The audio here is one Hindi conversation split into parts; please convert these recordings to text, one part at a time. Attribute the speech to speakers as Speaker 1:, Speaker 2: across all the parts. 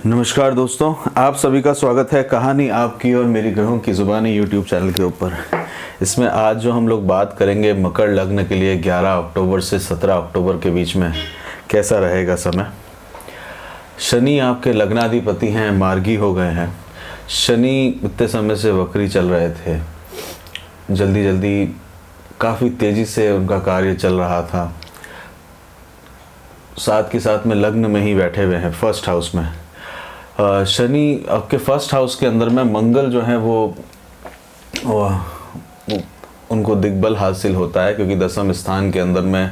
Speaker 1: नमस्कार दोस्तों, आप सभी का स्वागत है कहानी आपकी और मेरी ग्रहों की ज़ुबानी यूट्यूब चैनल के ऊपर। इसमें आज जो हम लोग बात करेंगे मकर लग्न के लिए 11 अक्टूबर से 17 अक्टूबर के बीच में कैसा रहेगा समय। शनि आपके लग्नाधिपति हैं, मार्गी हो गए हैं। शनि इतने समय से वक्री चल रहे थे, जल्दी जल्दी काफ़ी तेज़ी से उनका कार्य चल रहा था। साथ के साथ में लग्न में ही बैठे हुए हैं, फर्स्ट हाउस में। शनि आपके फर्स्ट हाउस के अंदर में, मंगल जो है वो उनको दिग्बल हासिल होता है, क्योंकि दसम स्थान के अंदर में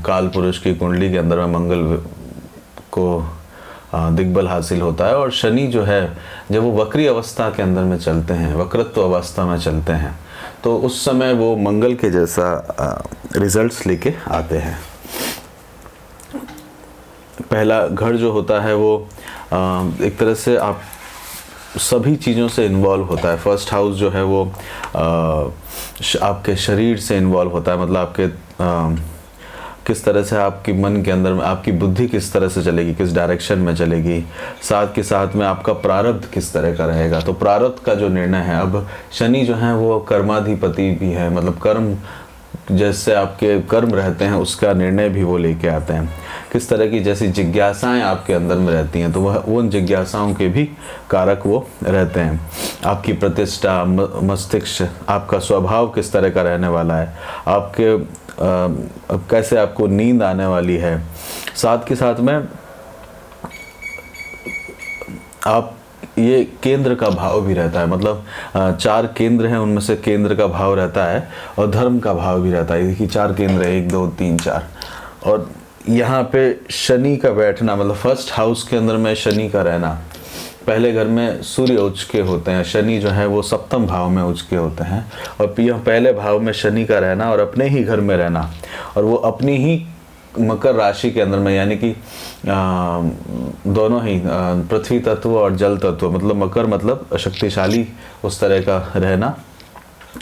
Speaker 1: काल पुरुष की कुंडली के अंदर में मंगल को दिग्बल हासिल होता है। और शनि जो है जब वो वक्री अवस्था के अंदर में चलते हैं, वक्रत्व अवस्था में चलते हैं, तो उस समय वो मंगल के जैसा रिजल्ट्स लेके आते हैं। पहला घर जो होता है वो एक तरह से आप सभी चीज़ों से इन्वॉल्व होता है। फर्स्ट हाउस जो है वो आपके शरीर से इन्वॉल्व होता है, मतलब आपके किस तरह से आपकी मन के अंदर में आपकी बुद्धि किस तरह से चलेगी, किस डायरेक्शन में चलेगी। साथ के साथ में आपका प्रारब्ध किस तरह का रहेगा। तो प्रारब्ध का जो निर्णय है, अब शनि जो है वो कर्माधिपति भी है, मतलब कर्म जैसे आपके कर्म रहते हैं उसका निर्णय भी वो लेके आते हैं। किस तरह की जैसी जिज्ञासाएं आपके अंदर में रहती हैं, तो वह उन जिज्ञासाओं के भी कारक वो रहते हैं। आपकी प्रतिष्ठा, मस्तिष्क, आपका स्वभाव किस तरह का रहने वाला है, आपके कैसे आपको नींद आने वाली है। साथ के साथ में आप ये केंद्र का भाव भी रहता है, मतलब 4 केंद्र हैं, उनमें से केंद्र का भाव रहता है और धर्म का भाव भी रहता है। देखिए 4 केंद्र है, 1 2 3 4। और यहाँ पे शनि का बैठना, मतलब फर्स्ट हाउस के अंदर में शनि का रहना। पहले घर में सूर्य उच्च के होते हैं, शनि जो है वो सप्तम भाव में उच्च के होते हैं। और यह पहले भाव में शनि का रहना और अपने ही घर में रहना, और वो अपनी ही मकर राशि के अंदर में, यानी कि दोनों ही पृथ्वी तत्व और जल तत्व, मतलब मकर मतलब शक्तिशाली, उस तरह का रहना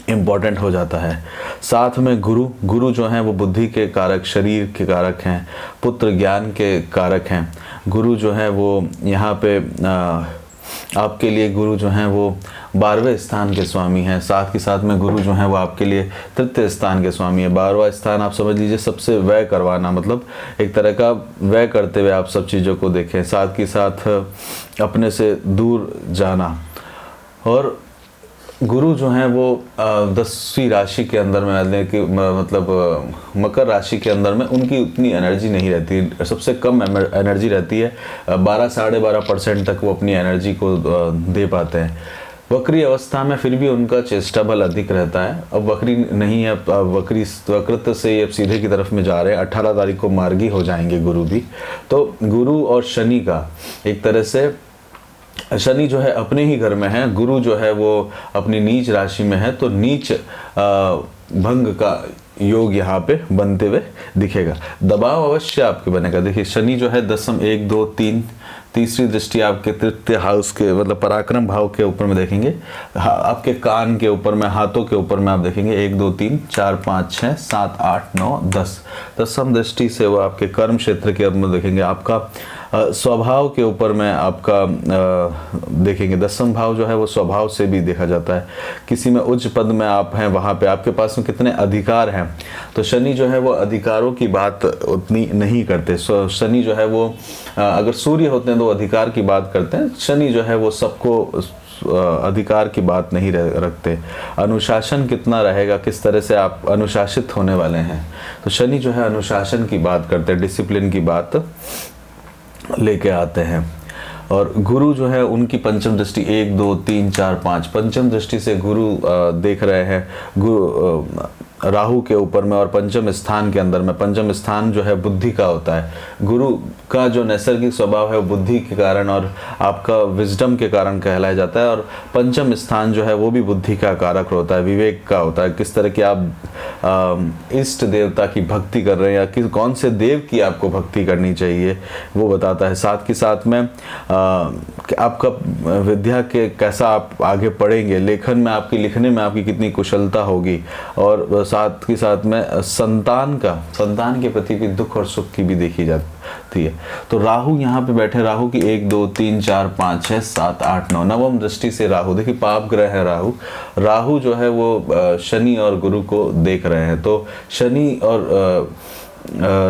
Speaker 1: इम्पॉर्टेंट हो जाता है। साथ में गुरु जो हैं वो बुद्धि के कारक, शरीर के कारक हैं, पुत्र ज्ञान के कारक हैं। गुरु जो है वो यहाँ पे आपके लिए गुरु जो हैं वो 12वें स्थान के स्वामी हैं। साथ के साथ में गुरु जो हैं वो आपके लिए तृतीय स्थान के स्वामी है। 12वां स्थान आप समझ लीजिए सबसे व्यय करवाना, मतलब एक तरह का व्यय करते हुए आप सब चीज़ों को देखें। साथ के साथ अपने से दूर जाना। और गुरु जो हैं वो 10वीं राशि के अंदर में, मतलब मकर राशि के अंदर में उनकी उतनी एनर्जी नहीं रहती, सबसे कम एनर्जी रहती है। 12 साढ़े 12% तक वो अपनी एनर्जी को दे पाते हैं। वक्री अवस्था में फिर भी उनका चेष्टा बल अधिक रहता है। अब वक्री नहीं है, अब वक्रत्व से अब सीधे की तरफ में जा रहे हैं। 18 तारीख को मार्गी हो जाएंगे गुरु भी। तो गुरु और शनि का एक तरह से, शनि जो है अपने ही घर में है, गुरु जो है वो अपनी नीच राशि में है, तो नीच भंग का योग यहाँ पे बनते हुए दिखेगा। दबाव अवश्य आपके बनेगा। देखिए शनि जो है दसम, 1 2 3, तीसरी दृष्टि आपके तृतीय हाउस के, मतलब पराक्रम भाव के ऊपर में देखेंगे। आपके कान के ऊपर में, हाथों के ऊपर में आप देखेंगे 1 2 3 4 5 6 7 8 9 10। दसम दृष्टि से वो आपके कर्म क्षेत्र के अंदर देखेंगे। आपका स्वभाव के ऊपर में आपका देखेंगे। दसम भाव जो है वो स्वभाव से भी देखा जाता है। किसी में उच्च पद में आप हैं, वहाँ पे आपके पास में कितने अधिकार हैं। तो शनि जो है वो अधिकारों की बात उतनी नहीं करते। शनि जो है वो अगर सूर्य होते हैं तो अधिकार की बात करते हैं। शनि जो है वो सबको अधिकार की बात नहीं रखते। अनुशासन कितना रहेगा, किस तरह से आप अनुशासित होने वाले हैं, तो शनि जो है अनुशासन की बात करते हैं, डिसिप्लिन की बात लेके आते हैं। और गुरु जो है उनकी पंचम दृष्टि 1 2 3 4 5, पंचम दृष्टि से गुरु देख रहे हैं गुरु राहु के ऊपर में। और पंचम स्थान के अंदर में, पंचम स्थान जो है बुद्धि का होता है। गुरु का जो नैसर्गिक स्वभाव है वो बुद्धि के कारण और आपका विजडम के कारण कहलाया जाता है। और पंचम स्थान जो है वो भी बुद्धि का कारक होता है, विवेक का होता है। किस तरह की आप इष्ट देवता की भक्ति कर रहे हैं, या कौन से देव की आपको भक्ति करनी चाहिए, वो बताता है। साथ के साथ में आपका विद्या के कैसा आप आगे पढ़ेंगे, लेखन में आपकी, लिखने में आपकी कितनी कुशलता होगी। और साथ के साथ में संतान के प्रति भी दुख और सुख की भी देखी जाती है। तो राहु यहाँ पे बैठे, राहु की 1 2 3 4 5 6 7 8 9 नवम दृष्टि से राहु, देखिए पाप ग्रह है राहु। राहु जो है वो शनि और गुरु को देख रहे हैं। तो शनि और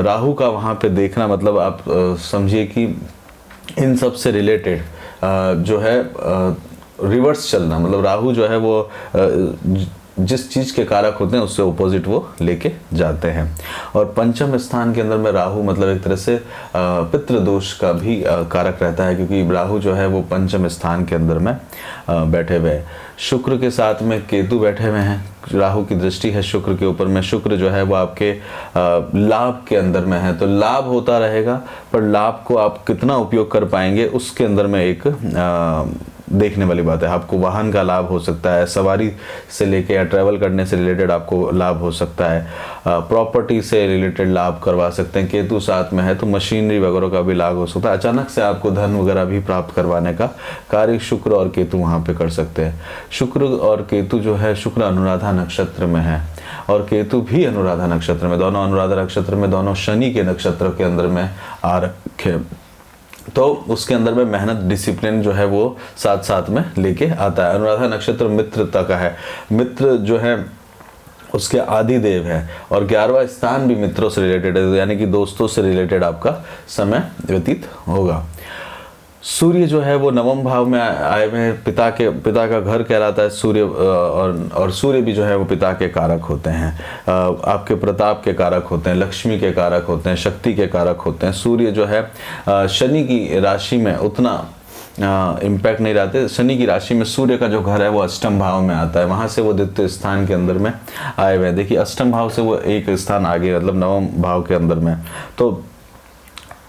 Speaker 1: राहु का वहाँ पे देखना मतलब आप समझिए कि इन सब से रिलेटेड जो है रिवर्स चलना, मतलब राहु जो है वो जिस चीज़ के कारक होते हैं उससे ऑपोजिट वो लेके जाते हैं। और पंचम स्थान के अंदर में राहु मतलब एक तरह से पितृदोष का भी कारक रहता है, क्योंकि राहु जो है वो पंचम स्थान के अंदर में बैठे हुए हैं। शुक्र के साथ में केतु बैठे हुए हैं, राहु की दृष्टि है शुक्र के ऊपर में। शुक्र जो है वो आपके लाभ के अंदर में है, तो लाभ होता रहेगा, पर लाभ को आप कितना उपयोग कर पाएंगे उसके अंदर में एक देखने वाली बात है। आपको वाहन का लाभ हो सकता है, सवारी से लेके या ट्रैवल करने से रिलेटेड आपको लाभ हो सकता है, प्रॉपर्टी से रिलेटेड लाभ करवा सकते हैं। केतु साथ में है तो मशीनरी वगैरह का भी लाभ हो सकता है। अचानक से आपको धन वगैरह भी प्राप्त करवाने का कार्य शुक्र और केतु वहाँ पे कर सकते हैं। शुक्र और केतु जो है, शुक्र अनुराधा नक्षत्र में है और केतु भी अनुराधा नक्षत्र में, दोनों अनुराधा नक्षत्र में, दोनों शनि के नक्षत्र के अंदर में आ रखे, तो उसके अंदर में मेहनत डिसिप्लिन जो है वो साथ साथ में लेके आता है। अनुराधा नक्षत्र मित्रता का है, मित्र जो है उसके आदि देव है और 11वां स्थान भी मित्रों से रिलेटेड है, यानी कि दोस्तों से रिलेटेड आपका समय व्यतीत होगा। सूर्य जो है वो नवम भाव में आए हुए हैं, पिता का घर कहलाता है सूर्य, और सूर्य भी जो है वो पिता के कारक होते हैं, आपके प्रताप के कारक होते हैं, लक्ष्मी के कारक होते हैं, शक्ति के कारक होते हैं। सूर्य जो है शनि की राशि में उतना इम्पैक्ट नहीं रहते। शनि की राशि में सूर्य का जो घर है वो अष्टम भाव में आता है, वहाँ से वो द्वितीय स्थान के अंदर में आए हुए हैं। देखिए अष्टम भाव से वो एक स्थान आगे, मतलब नवम भाव के अंदर में। तो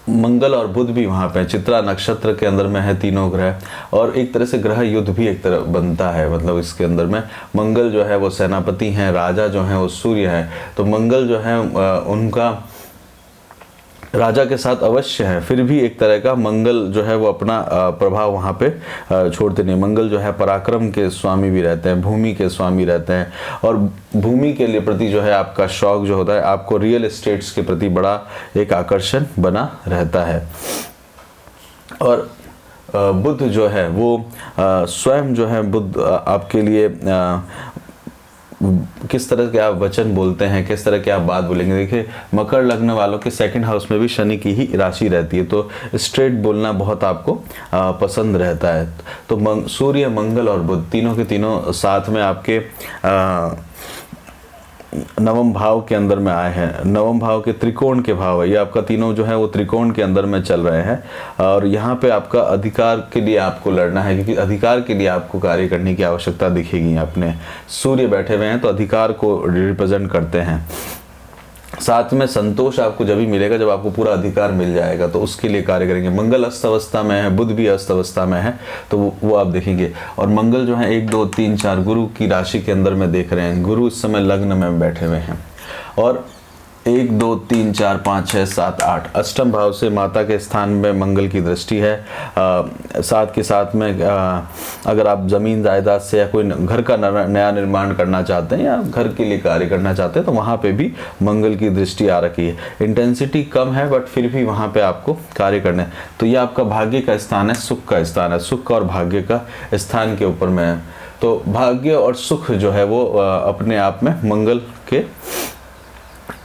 Speaker 1: मंगल और बुध भी वहाँ पे, चित्रा नक्षत्र के अंदर में है तीनों ग्रह, और एक तरह से ग्रह युद्ध भी एक तरह बनता है। मतलब इसके अंदर में मंगल जो है वो सेनापति हैं, राजा जो है वो सूर्य है, तो मंगल जो है उनका राजा के साथ अवश्य है, फिर भी एक तरह का मंगल जो है वो अपना प्रभाव वहाँ पे छोड़ते नहीं। मंगल जो है पराक्रम के स्वामी भी रहते हैं, भूमि के स्वामी रहते हैं, और भूमि के लिए प्रति जो है आपका शौक जो होता है, आपको रियल एस्टेट्स के प्रति बड़ा एक आकर्षण बना रहता है। और बुध जो है वो स्वयं जो है बुध आपके लिए किस तरह के आप वचन बोलते हैं, किस तरह के आप बात बोलेंगे। देखिए मकर लग्न वालों के सेकंड हाउस में भी शनि की ही राशि रहती है, तो स्ट्रेट बोलना बहुत आपको पसंद रहता है। तो सूर्य, मंगल और बुध तीनों के तीनों साथ में आपके नवम भाव के अंदर में आए हैं। नवम भाव के त्रिकोण के भाव है, ये आपका तीनों जो है वो त्रिकोण के अंदर में चल रहे हैं, और यहाँ पे आपका अधिकार के लिए आपको लड़ना है, क्योंकि अधिकार के लिए आपको कार्य करने की आवश्यकता दिखेगी। अपने सूर्य बैठे हुए हैं तो अधिकार को रिप्रेजेंट करते हैं। साथ में संतोष आपको जब भी मिलेगा जब आपको पूरा अधिकार मिल जाएगा, तो उसके लिए कार्य करेंगे। मंगल अस्त अवस्था में है, बुध भी अस्त अवस्था में है, तो वो आप देखेंगे। और मंगल जो है 1 2 3 4 गुरु की राशि के अंदर में देख रहे हैं, गुरु इस समय लग्न में बैठे हुए हैं। और 1 2 3 4 5 6 7 8 अष्टम भाव से माता के स्थान में मंगल की दृष्टि है। साथ के साथ में अगर आप ज़मीन जायदाद से या कोई घर का नया निर्माण करना चाहते हैं या घर के लिए कार्य करना चाहते हैं, तो वहाँ पे भी मंगल की दृष्टि आ रखी है। इंटेंसिटी कम है बट फिर भी वहाँ पे आपको कार्य करना है। तो ये आपका भाग्य का स्थान है, सुख का स्थान है, सुख और भाग्य का स्थान के ऊपर में है। तो भाग्य और सुख जो है वो अपने आप में मंगल के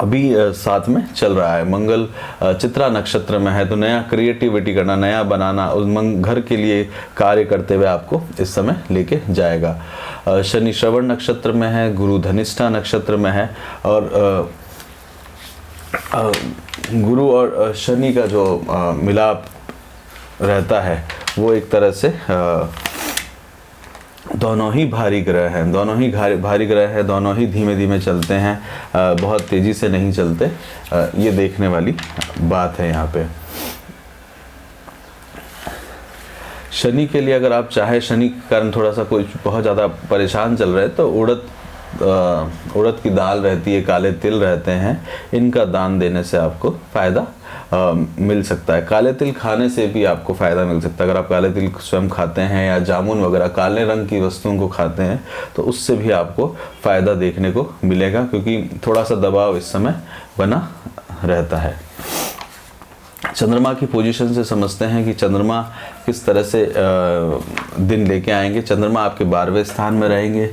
Speaker 1: अभी साथ में चल रहा है। मंगल चित्रा नक्षत्र में है, तो नया क्रिएटिविटी करना, नया बनाना, उस घर के लिए कार्य करते हुए आपको इस समय लेके जाएगा। शनि श्रवण नक्षत्र में है, गुरु धनिष्ठा नक्षत्र में है, और गुरु और शनि का जो मिलाप रहता है वो एक तरह से दोनों ही भारी ग्रह हैं, दोनों ही भारी ग्रह हैं, दोनों ही धीमे धीमे चलते हैं, बहुत तेज़ी से नहीं चलते। ये देखने वाली बात है यहाँ पे। शनि के लिए अगर आप चाहे, शनि के कारण थोड़ा सा कोई बहुत ज़्यादा परेशान चल रहे हैं, तो उड़द की दाल रहती है, काले तिल रहते हैं, इनका दान देने से आपको फ़ायदा मिल सकता है। काले तिल खाने से भी आपको फ़ायदा मिल सकता है। अगर आप काले तिल स्वयं खाते हैं या जामुन वगैरह काले रंग की वस्तुओं को खाते हैं तो उससे भी आपको फ़ायदा देखने को मिलेगा, क्योंकि थोड़ा सा दबाव इस समय बना रहता है। चंद्रमा की पोजीशन से समझते हैं कि चंद्रमा किस तरह से दिन लेके आएंगे। चंद्रमा आपके 12वें स्थान में रहेंगे,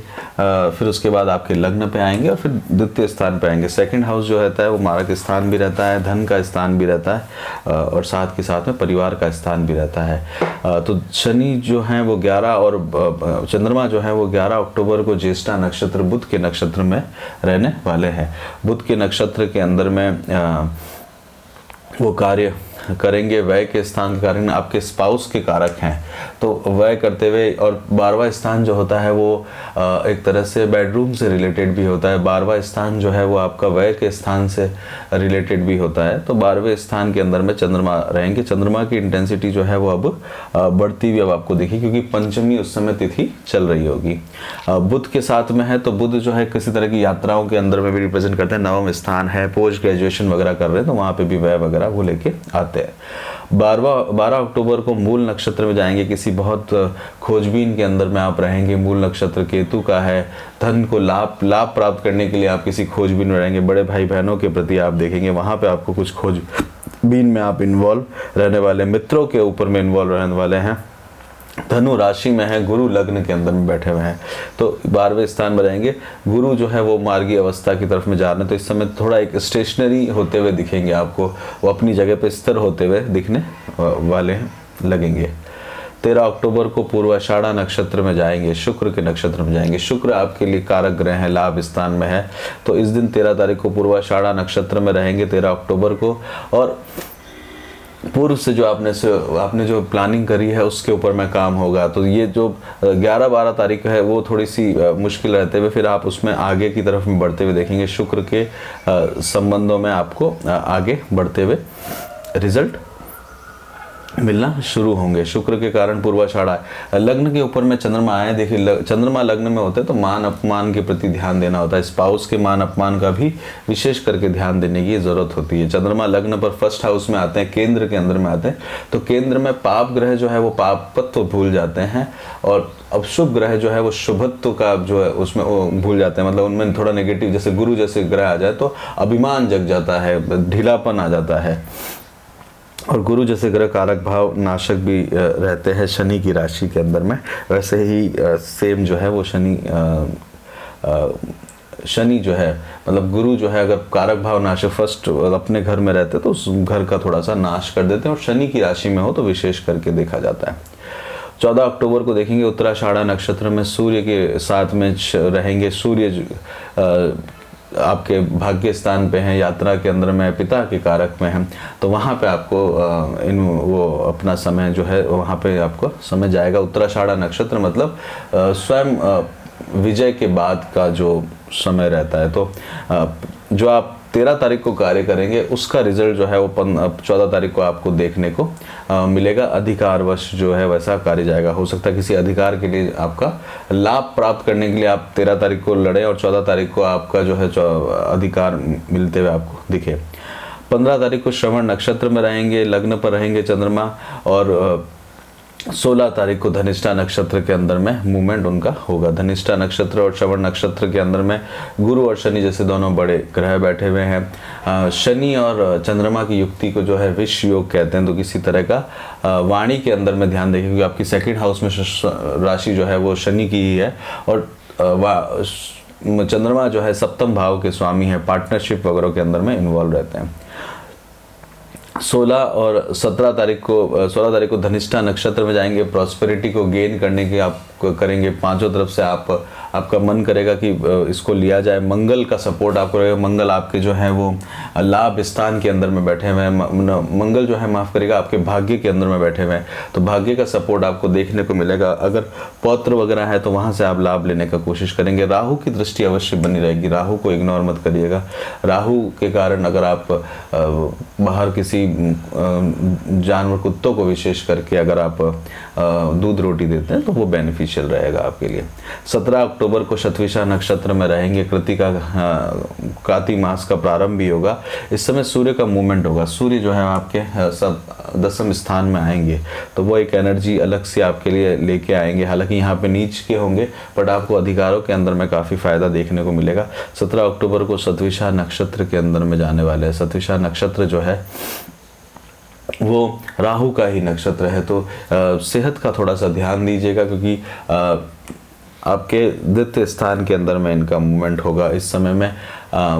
Speaker 1: फिर उसके बाद आपके लग्न पे आएंगे और फिर द्वितीय स्थान पे आएंगे। सेकंड हाउस जो रहता है वो मारक स्थान भी रहता है, धन का स्थान भी रहता है और साथ के साथ में परिवार का स्थान भी रहता है। तो शनि जो है वो 11 और चंद्रमा जो है वो 11 अक्टूबर को ज्येष्ठा नक्षत्र बुध के नक्षत्र में रहने वाले हैं। बुध के नक्षत्र के अंदर में वो कार्य करेंगे। व्यय के स्थान के कारण आपके स्पाउस के कारक हैं, तो व्यय करते हुए, और 12वां स्थान जो होता है वो एक तरह से बेडरूम से रिलेटेड भी होता है। 12वां स्थान जो है वो आपका व्यय के स्थान से रिलेटेड भी होता है। तो 12वें स्थान के अंदर में चंद्रमा रहेंगे। चंद्रमा की इंटेंसिटी जो है वो अब बढ़ती हुई अब आपको देखी, क्योंकि पंचमी उस समय तिथि चल रही होगी। बुध के साथ में है तो बुध जो है किसी तरह की यात्राओं के अंदर में भी रिप्रेजेंट करते हैं। 9वां स्थान है, पोस्ट ग्रेजुएशन वगैरह कर रहे हैं तो वहाँ पे भी व्यय वगैरह वो लेके आते हैं। 12 अक्टूबर को मूल नक्षत्र में जाएंगे। किसी बहुत खोजबीन के अंदर में आप रहेंगे। मूल नक्षत्र केतु का है। धन को लाभ प्राप्त करने के लिए आप किसी खोजबीन में रहेंगे। बड़े भाई बहनों के प्रति आप देखेंगे, वहाँ पे आपको कुछ खोजबीन में आप इन्वॉल्व रहने वाले, मित्रों के ऊपर में इन्वॉल्व रहने वाले हैं। धनु राशि में है, गुरु लग्न के अंदर में बैठे हुए हैं तो 12वें स्थान में रहेंगे। गुरु जो है वो मार्गी अवस्था की तरफ में जा रहे हैं, तो इस समय थोड़ा एक स्टेशनरी होते हुए दिखेंगे आपको, वो अपनी जगह पे स्थिर होते हुए दिखने वाले लगेंगे। 13 अक्टूबर को पूर्वाषाढ़ा नक्षत्र में जाएंगे, शुक्र के नक्षत्र में जाएंगे। शुक्र आपके लिए कारक ग्रह है, लाभ स्थान में है, तो इस दिन 13 तारीख को पूर्वाषाढ़ा नक्षत्र में रहेंगे 13 अक्टूबर को। और पूर्व से जो आपने जो प्लानिंग करी है उसके ऊपर में काम होगा। तो ये जो 11-12 तारीख है वो थोड़ी सी मुश्किल रहते हुए फिर आप उसमें आगे की तरफ में बढ़ते हुए देखेंगे। शुक्र के संबंधों में आपको आगे बढ़ते हुए रिजल्ट मिलना शुरू होंगे। शुक्र के कारण पूर्वाषाढ़ा लग्न के ऊपर में चंद्रमा आए। देखिए चंद्रमा लग्न में होते हैं तो मान अपमान के प्रति ध्यान देना होता है। स्पाउस के मान अपमान का भी विशेष करके ध्यान देने की जरूरत होती है। चंद्रमा लग्न पर फर्स्ट हाउस में आते हैं, केंद्र के अंदर में आते हैं, तो केंद्र में पाप ग्रह जो है वो पापत्व भूल जाते हैं और अब शुभ ग्रह जो है वो शुभत्व का जो है उसमें वो भूल जाते हैं। मतलब उनमें थोड़ा नेगेटिव, जैसे गुरु जैसे ग्रह आ जाए तो अभिमान जग जाता है, ढीलापन आ जाता है। और गुरु जैसे ग्रह कारक भाव नाशक भी रहते हैं शनि की राशि के अंदर में। वैसे ही सेम जो है वो शनि जो है, मतलब गुरु जो है अगर कारक भाव नाशक फर्स्ट अपने घर में रहते तो उस घर का थोड़ा सा नाश कर देते हैं, और शनि की राशि में हो तो विशेष करके देखा जाता है। 14 अक्टूबर को देखेंगे उत्तराषाढ़ा नक्षत्र में सूर्य के साथ में रहेंगे। सूर्य आपके भाग्य स्थान पे हैं, यात्रा के अंदर में पिता के कारक में हैं, तो वहाँ पे आपको वो अपना समय जो है वहाँ पे आपको समय जाएगा। उत्तराषाढ़ा नक्षत्र मतलब स्वयं विजय के बाद का जो समय रहता है, तो जो आप 13 तारीख को कार्य करेंगे उसका रिजल्ट जो है वो 14 तारीख को आपको देखने को मिलेगा। अधिकारवश जो है वैसा कार्य जाएगा। हो सकता है किसी अधिकार के लिए आपका लाभ प्राप्त करने के लिए आप 13 तारीख को लड़े और 14 तारीख को आपका जो है अधिकार मिलते हुए आपको दिखे। 15 तारीख को श्रवण नक्षत्र में रहेंगे, लग्न पर रहेंगे चंद्रमा, और 16 तारीख को धनिष्ठा नक्षत्र के अंदर में मूवमेंट उनका होगा। धनिष्ठा नक्षत्र और श्रवण नक्षत्र के अंदर में गुरु और शनि जैसे दोनों बड़े ग्रह बैठे हुए हैं। शनि और चंद्रमा की युक्ति को जो है विष योग कहते हैं, तो किसी तरह का वाणी के अंदर में ध्यान देखें, क्योंकि आपकी सेकंड हाउस में राशि जो है वो शनि की ही है, और चंद्रमा जो है सप्तम भाव के स्वामी है, पार्टनरशिप वगैरह के अंदर में इन्वॉल्व रहते हैं। 16 और 17 तारीख को 16 तारीख को धनिष्ठा नक्षत्र में जाएंगे। प्रॉस्पेरिटी को गेन करने के आप करेंगे, पांचों तरफ से आपका मन करेगा कि इसको लिया जाए। मंगल का सपोर्ट आपको रहेगा। मंगल आपके जो है वो लाभ स्थान के अंदर में बैठे हुए हैं। मंगल जो है माफ़ करेगा आपके भाग्य के अंदर में बैठे हुए हैं, तो भाग्य का सपोर्ट आपको देखने को मिलेगा। अगर पौत्र वगैरह है तो वहाँ से आप लाभ लेने का कोशिश करेंगे। राहु की दृष्टि अवश्य बनी रहेगी, राहु को इग्नोर मत करिएगा। राहु के कारण अगर आप बाहर किसी जानवर, कुत्तों को विशेष करके अगर आप दूध रोटी देते हैं तो वो बेनिफिशियल रहेगा आपके लिए। 17 अक्टूबर को शतविशा नक्षत्र में रहेंगे। कृतिका कार्तिक मास का प्रारंभ भी होगा, इस समय सूर्य का मूवमेंट होगा, सूर्य जो है आपके सब 10वें स्थान में आएंगे, तो वो एक एनर्जी अलग से आपके लिए लेके आएंगे। हालांकि यहाँ पे नीच के होंगे, बट आपको अधिकारों के अंदर में काफ़ी फायदा देखने को मिलेगा। 17 अक्टूबर को शतभिषा नक्षत्र के अंदर में जाने वाले हैं। शतभिषा नक्षत्र जो है वो राहु का ही नक्षत्र है, तो सेहत का थोड़ा सा ध्यान दीजिएगा, क्योंकि आपके द्वितीय स्थान के अंदर में इनका मूवमेंट होगा। इस समय में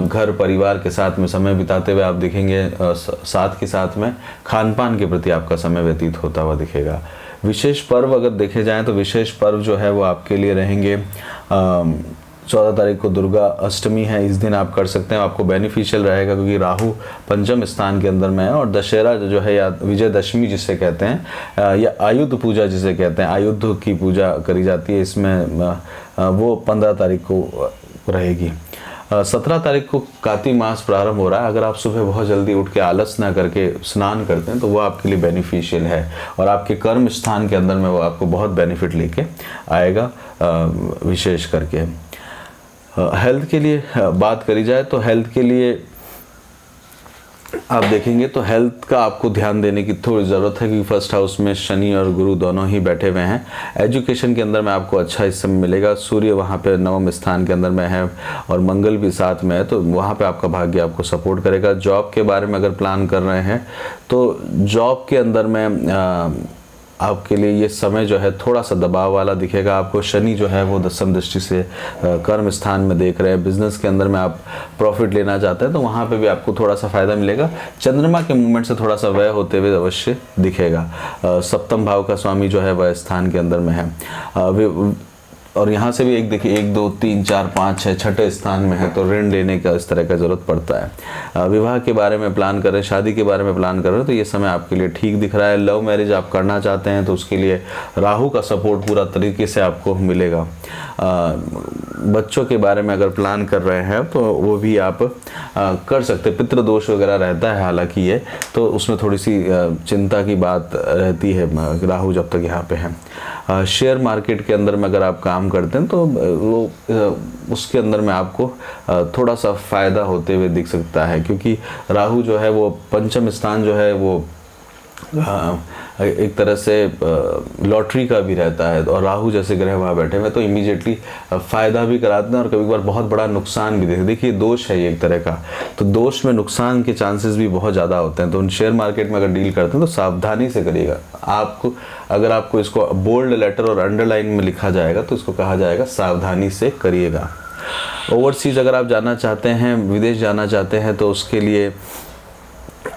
Speaker 1: घर परिवार के साथ में समय बिताते हुए आप दिखेंगे, साथ के साथ में खान पान के प्रति आपका समय व्यतीत होता हुआ दिखेगा। विशेष पर्व अगर देखे जाएं तो विशेष पर्व जो है वो आपके लिए रहेंगे 14 तारीख को दुर्गा अष्टमी है, इस दिन आप कर सकते हैं, आपको बेनिफिशियल रहेगा क्योंकि राहु पंचम स्थान के अंदर में है। और दशहरा जो है या विजयदशमी जिसे कहते हैं या आयुध पूजा जिसे कहते हैं, आयुध की पूजा करी जाती है, इसमें वो 15 तारीख को रहेगी। 17 तारीख को कार्तिक मास प्रारंभ हो रहा है। अगर आप सुबह बहुत जल्दी उठ के आलस ना करके स्नान करते हैं तो वो आपके लिए बेनिफिशियल है और आपके कर्म स्थान के अंदर में वो आपको बहुत बेनिफिट लेके आएगा। विशेष करके हेल्थ के लिए बात करी जाए तो हेल्थ के लिए आप देखेंगे तो हेल्थ का आपको ध्यान देने की थोड़ी ज़रूरत है, क्योंकि फर्स्ट हाउस में शनि और गुरु दोनों ही बैठे हुए हैं। एजुकेशन के अंदर में आपको अच्छा इस समय मिलेगा। सूर्य वहाँ पे 9वें स्थान के अंदर में है और मंगल भी साथ में है, तो वहाँ पे आपका भाग्य आपको सपोर्ट करेगा। जॉब के बारे में अगर प्लान कर रहे हैं तो जॉब के अंदर में आपके लिए ये समय जो है थोड़ा सा दबाव वाला दिखेगा। आपको शनि जो है वो 10वीं दृष्टि से कर्म स्थान में देख रहे हैं। बिजनेस के अंदर में आप प्रॉफिट लेना चाहते हैं तो वहाँ पे भी आपको थोड़ा सा फायदा मिलेगा। चंद्रमा के मूवमेंट से थोड़ा सा व्यय होते हुए अवश्य दिखेगा। सप्तम भाव का स्वामी जो है वह स्थान के अंदर में है और यहाँ से भी एक देखिए 1 2 3 4 5 6 छठे स्थान में है, तो ऋण लेने का इस तरह का ज़रूरत पड़ता है। विवाह के बारे में प्लान करें, शादी के बारे में प्लान कर रहे हैं तो ये समय आपके लिए ठीक दिख रहा है। लव मैरिज आप करना चाहते हैं तो उसके लिए राहु का सपोर्ट पूरा तरीके से आपको मिलेगा। बच्चों के बारे में अगर प्लान कर रहे हैं तो वो भी आप कर सकते हैं। पितृदोष वगैरह रहता है हालांकि ये, तो उसमें थोड़ी सी चिंता की बात रहती है राहु जब तक यहाँ पे है। शेयर मार्केट के अंदर में अगर आप काम करते हैं तो वो उसके अंदर में आपको थोड़ा सा फ़ायदा होते हुए दिख सकता है, क्योंकि राहु जो है वो पंचम स्थान जो है वो एक तरह से लॉटरी का भी रहता है और राहु जैसे ग्रह वहाँ बैठे हुए तो इमीडिएटली फ़ायदा भी कराते हैं और कभी कभार बहुत बड़ा नुकसान भी देते हैं। देखिए दोष है ये एक तरह का, तो दोष में नुकसान के चांसेस भी बहुत ज़्यादा होते हैं। तो उन शेयर मार्केट में अगर डील करते हैं तो सावधानी से करिएगा। आपको अगर आपको इसको बोल्ड लेटर और अंडरलाइन में लिखा जाएगा तो इसको कहा जाएगा सावधानी से करिएगा। ओवरसीज अगर आप जाना चाहते हैं, विदेश जाना चाहते हैं तो उसके लिए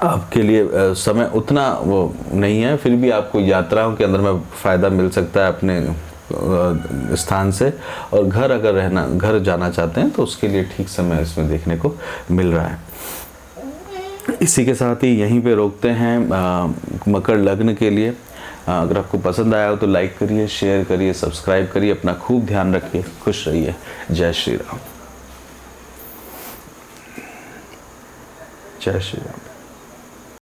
Speaker 1: आपके लिए समय उतना वो नहीं है, फिर भी आपको यात्राओं के अंदर में फ़ायदा मिल सकता है अपने स्थान से। और घर जाना चाहते हैं तो उसके लिए ठीक समय इसमें देखने को मिल रहा है। इसी के साथ ही यहीं पे रोकते हैं मकर लग्न के लिए। अगर आपको पसंद आया हो तो लाइक करिए, शेयर करिए, सब्सक्राइब करिए। अपना खूब ध्यान रखिए, खुश रहिए। जय श्री राम। जय श्री राम।